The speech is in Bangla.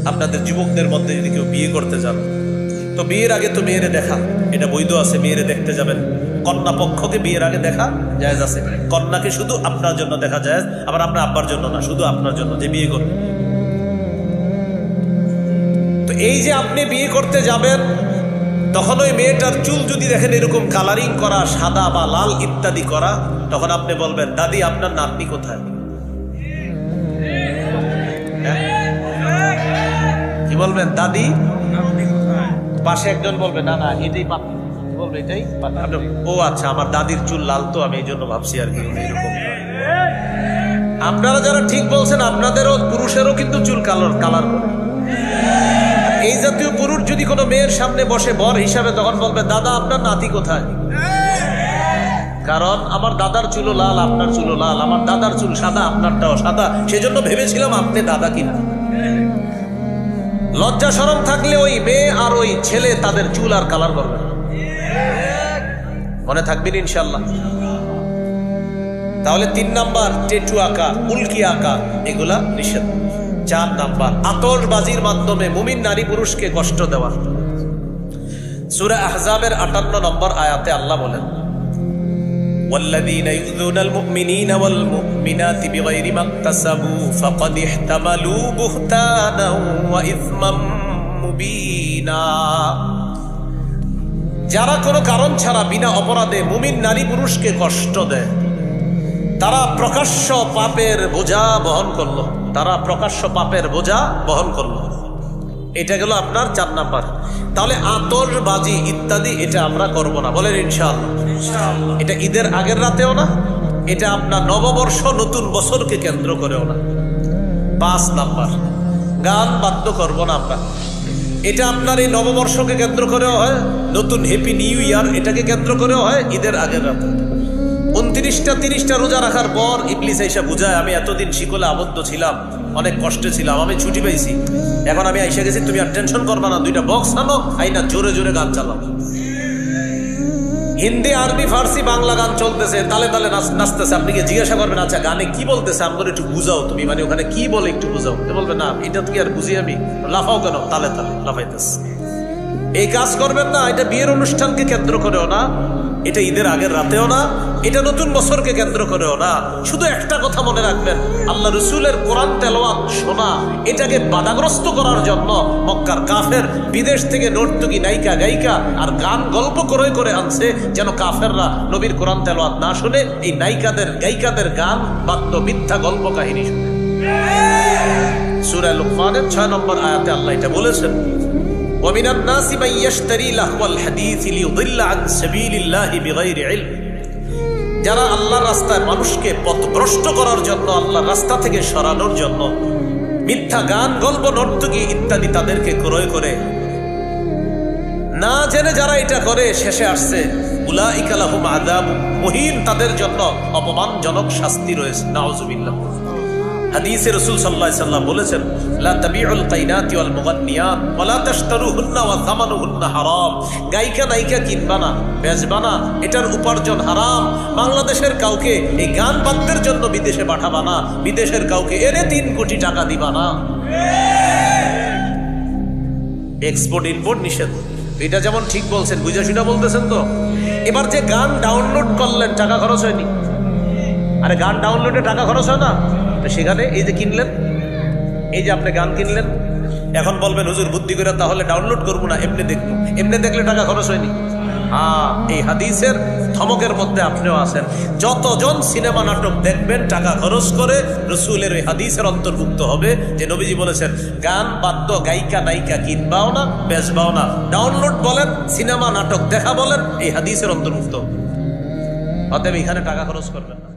আপনাদের যুবকদের মধ্যে যদি কেউ বিয়ে করতে যান, তো বিয়ের আগে তো মেয়েরে দেখা, এটা বৈধ আছে। মেয়েরে দেখতে যাবেন, কন্যা পক্ষকে বিয়ের আগে দেখা জায়েজ আছে। কন্যাকে শুধু আপনার জন্য দেখা জায়েজ, আবার আপনার আব্বার জন্য না, শুধু আপনার জন্য যে বিয়ে করবেন। তো এই যে আপনি বিয়ে করতে যাবেন, তখন ওই মেয়েটার চুল যদি দেখেন এরকম কালারিং করা, সাদা বা লাল ইত্যাদি করা, তখন আপনি বলবেন, দাদি আপনার নাতনি কোথায়? কি বলবেন? দাদি পাশে একজন বলবে, না না এটাই বলবে, এটাই। ও আচ্ছা, আমার দাদির চুল লাল তো আমি এই জন্য ভাবছি আর কি। এরকম আপনারা যারা ঠিক বলছেন, আপনাদেরও পুরুষেরও কিন্তু চুল কালার করে। এই জাতীয় পুরুষ যদি কোনো মেয়ের সামনে বসে বর হিসাবে, তখন বলবে, দাদা আপনার নাতি কোথায়? কারণ আমার দাদার চুলও লাল, আপনার চুলও লাল, আমার দাদার চুল সাদা, আপনারটাও সাদা, সেজন্য ভেবেছিলাম আপনি দাদা কিনা। লজ্জা শরম থাকলে ওই মেয়ে আর ওই ছেলে তাদের চুল আর কালার করবে না। মনে থাকবেন ইনশাল্লাহ। তাহলে 3 নাম্বার টেটু আঁকা, উল্কি আঁকা, এগুলা নিষেধ। 4 নাম্বার আতশবাজির মাধ্যমে মুমিন নারী পুরুষকে কষ্ট দেওয়া। সূরা আহজাবের 58 নম্বর আয়াতে আল্লাহ বলেন, والذين يؤذون المؤمنين والمؤمنات بغير ما اكتسبوا فقد احتملوا بهتانا وإثما مبينا। যারা কোনো কারণ ছাড়া বিনা অপরাধে মুমিন নারী পুরুষকে কষ্ট দেয়, তারা প্রকাশ্য পাপের বোঝা বহন করলো। তারা প্রকাশ্য পাপের বোঝা বহন করলো। এটা গেল আপনার 4 নাম্বার। তাহলে আতশবাজি ইত্যাদি এটা আমরা করব না, বলেন ইনশাআল্লাহ। এটা ঈদের আগের রাতেও না, এটা আপনার নববর্ষ নতুন বছরকে কেন্দ্র করেও না। 5 নাম্বার গান বাদ্য করব না আমরা। এটা আপনার এই নববর্ষকে কেন্দ্র করেও হয়, নতুন হ্যাপি নিউ ইয়ার এটাকে কেন্দ্র করেও হয়, ঈদের আগের রাতে। 29টা 30টা রোজা রাখার পর ইবলিস আইসা বুঝায়, আমি এতদিন শিকলে আবদ্ধ ছিলাম, অনেক কষ্টে ছিলাম, আমি ছুটি পাইছি, এখন আমি আইসা গেছি, তুমি আর টেনশন করবা না, 2টা বক্স আনো, আইনা জোরে জোরে গান চালাও। হিন্দি, আরবি, ফার্সি, বাংলা গান চলতেছে, তালে তালে নাচতেছে। আপনি কি জিজ্ঞাসা করবেন, আচ্ছা গানে কি বলতেছে, আমাকে একটু বুঝাও তুমি, মানে ওখানে কি বলে একটু বুঝাও। বলবে, না এটা কি আর বুঝি আমি, লাফাও কেন, তালে তালে লাফাইতেছে। এই কাজ করবেন না। এটা বিয়ের অনুষ্ঠানকে কেন্দ্র করেও না, এটা ঈদের আগের রাতেও না, এটা নতুন বছরকে কেন্দ্র করেও না। শুধু একটা কথা মনে রাখবেন, আল্লাহ রসুলের কোরআন তেলাওয়াত শোনা, এটাকে বাধাগ্রস্ত করার জন্য মক্কার কাফের বিদেশ থেকে নর্তকী নায়িকা গায়িকা আর গান গল্প করে করে আনছে, যেন কাফেররা নবীর কোরআন তেলাওয়াত না শুনে এই নায়িকাদের গায়িকাদের গান বাদ্য মিথ্যা গল্প কাহিনী শুনে। সূরা লুকমানের 6 নম্বর আয়াতে আল্লাহ এটা বলেছেন, ومن الناس من يشتري لهو الحديث ليضل عن سبيل الله بغير علم। যারা আল্লাহর রাস্তায় মানুষকে পথভ্রষ্ট করার জন্য, আল্লাহর রাস্তা থেকে সরানোর জন্য মিথ্যা গান গল্প নর্তকী ইত্যাদি তাদেরকে ক্রয় করে, না জেনে যারা এটা করে, শেষে আসছে উলাইকা লাহুম আযাবুম মুহিন, তাদের জন্য অপমানজনক শাস্তি রয়েছে। নাউযুবিল্লাহ। হাদিসে রাসূল সাল্লাল্লাহু আলাইহি সাল্লাম বলেছেন, লা তাবিউল কাইনাতি ওয়াল মুগান্নিয়াত ওয়া লা তাশতারুহুন্না ওয়া সামানুহুন্না হারাম। গায়িকা নায়িকা কিনবা না, বেচবা না, এটার উপার্জন হারাম। বাংলাদেশের কাউকে এই গান বাদ্যের জন্য বিদেশে পাঠাবা না, বিদেশের কাউকে এনে 3 কোটি টাকা দিবা না। এক্সপোর্ট ইম্পোর্ট নিষেধ। এটা যেমন ঠিক বলছেন, বুঝা শুনা বলতেছেন তো। এবার যে গান ডাউনলোড করলেন, টাকা খরচ হয়নি? আরে গান ডাউনলোডে টাকা খরচ হয় না? সেখানে এই যে কিনলেন, এই যে আপনি গান কিনলেন, এখন বলবেন হুজুর বুদ্ধি করে তাহলে ডাউনলোড করবো না, এমনি দেখবো। এমনি দেখলে টাকা খরচ হয়নি? হ্যাঁ, এই হাদিসের ধমকের মধ্যে আপনিও আছেন। যতজন সিনেমা নাটক দেখবেন টাকা খরচ করে, রসুলের ওই হাদিসের অন্তর্ভুক্ত হবে যে নবীজি বলেছেন, গান বাদ্য গায়িকা নায়িকা কিনবাও না, বেচবাও না। ডাউনলোড বলেন, সিনেমা নাটক দেখা বলেন, এই হাদিসের অন্তর্ভুক্ত। অতএব এখানে টাকা খরচ করবেন না।